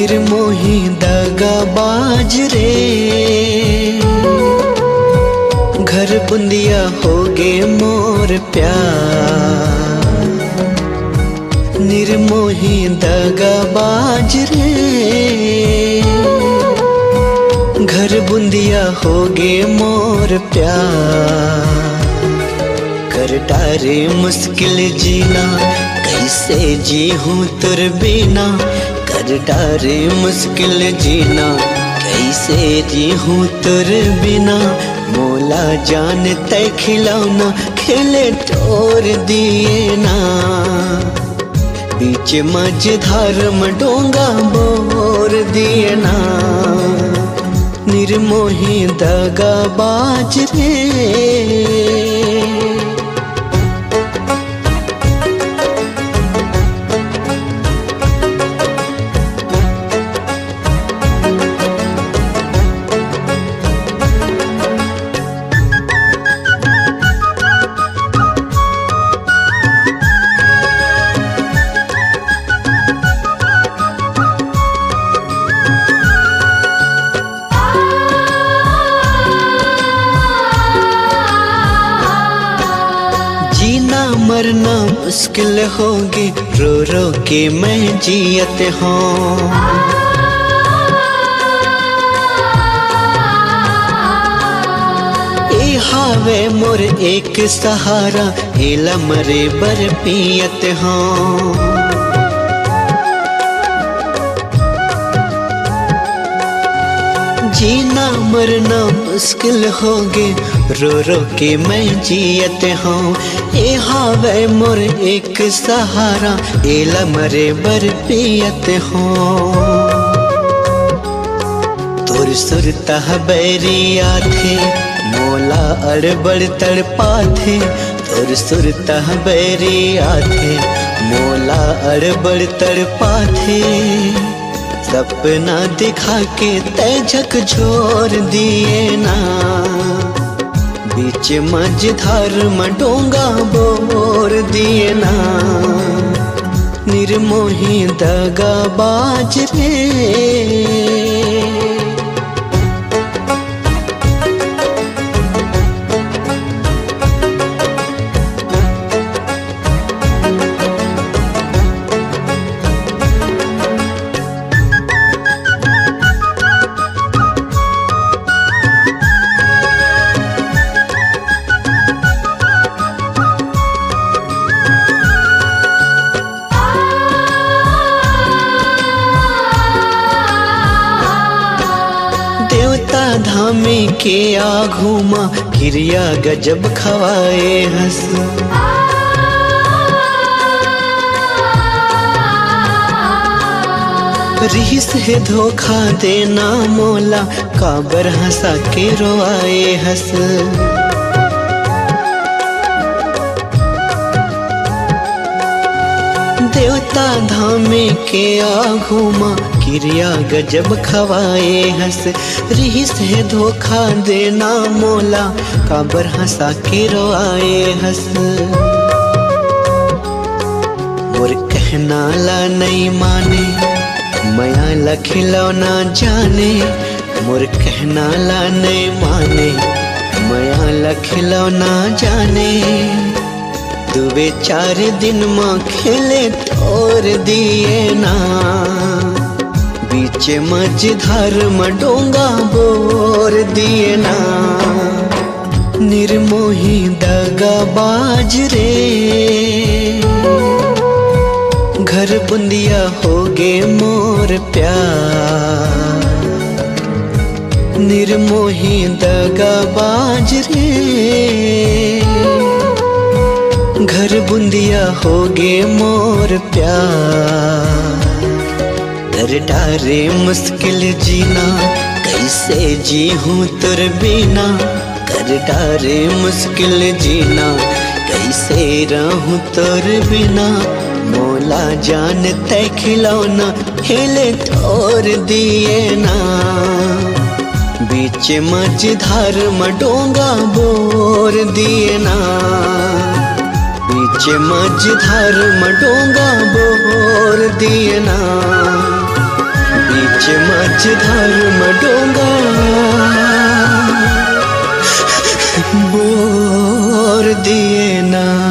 निर्मोही दगाबाज रे, घर बुंदिया होगे मोर प्यार। निर्मोही दगाबाज रे, घर बुंदिया होगे मोर प्यार। कर डारे मुश्किल जीना, कैसे जी हूँ तुर बिना। कर डारे मुश्किल जीना, कैसे जी हूँ तुर बिना। मोला जान तय खिलौना, खेले तोर दिए ना। बीच मझधार में डोंगा बोर दिए ना। निर्मोही दगाबाज रे। मरना मुश्किल होगी, रो रो के मैं जियत हूँ। ए हावे मोर एक सहारा, एला मरे बर पियत हूँ। जीना मरना मुश्किल होगे, रो रो के मैं जियत हूँ। ए हावे मोर एक सहारा, एला मरे बर पियत हूँ। तोर सुरता बैरिया थे, मोला अड़बड़ तड़पा थे। तोर सुरता बैरिया थे, मोला अड़बड़ तड़पा थे। सपना दिखा के तय झकझोर दिए ना। बीच मझधार में डोंगा बोर दिए ना। निर्मोही दगाबाज रे। धामे के आघूमा, क्रिया गजब खवाए हंस। रिस है धोखा देना मोला, काबर हंसा के रोआए हंस। देवता धामे के आघूमा, क्रिया गजब खवाए हंस। रिस है धोखा देना मोला, काबर हंसा के रोआए हंस। मोर कहना ला नहीं माने, मया ला खिलौना जाने। मोर कहना ला नहीं माने, मया ला खिलौना जाने। दुबे 4 दिन माँ खेले तोर दिए ना। बीच मझधार में डोंगा बोर दिए ना। निर्मोही दगाबाज रे, घर बुंदिया होगे मोर प्यार। निर्मोही दगाबाज रे, घर बुंदिया होगे मोर प्यार। कर डारे मुश्किल जीना, कैसे जी हूँ तुर बिना। कर डारे मुश्किल जीना, कैसे रहूँ तुर बिना। मोला जान तय खिलौना, खेले तोर दिए ना। बीच मझधार में डोंगा बोर दिए ना। बीच मझधार में डोंगा बोर दिए ना। बीच मझधार मडोंगा बोर दिए ना।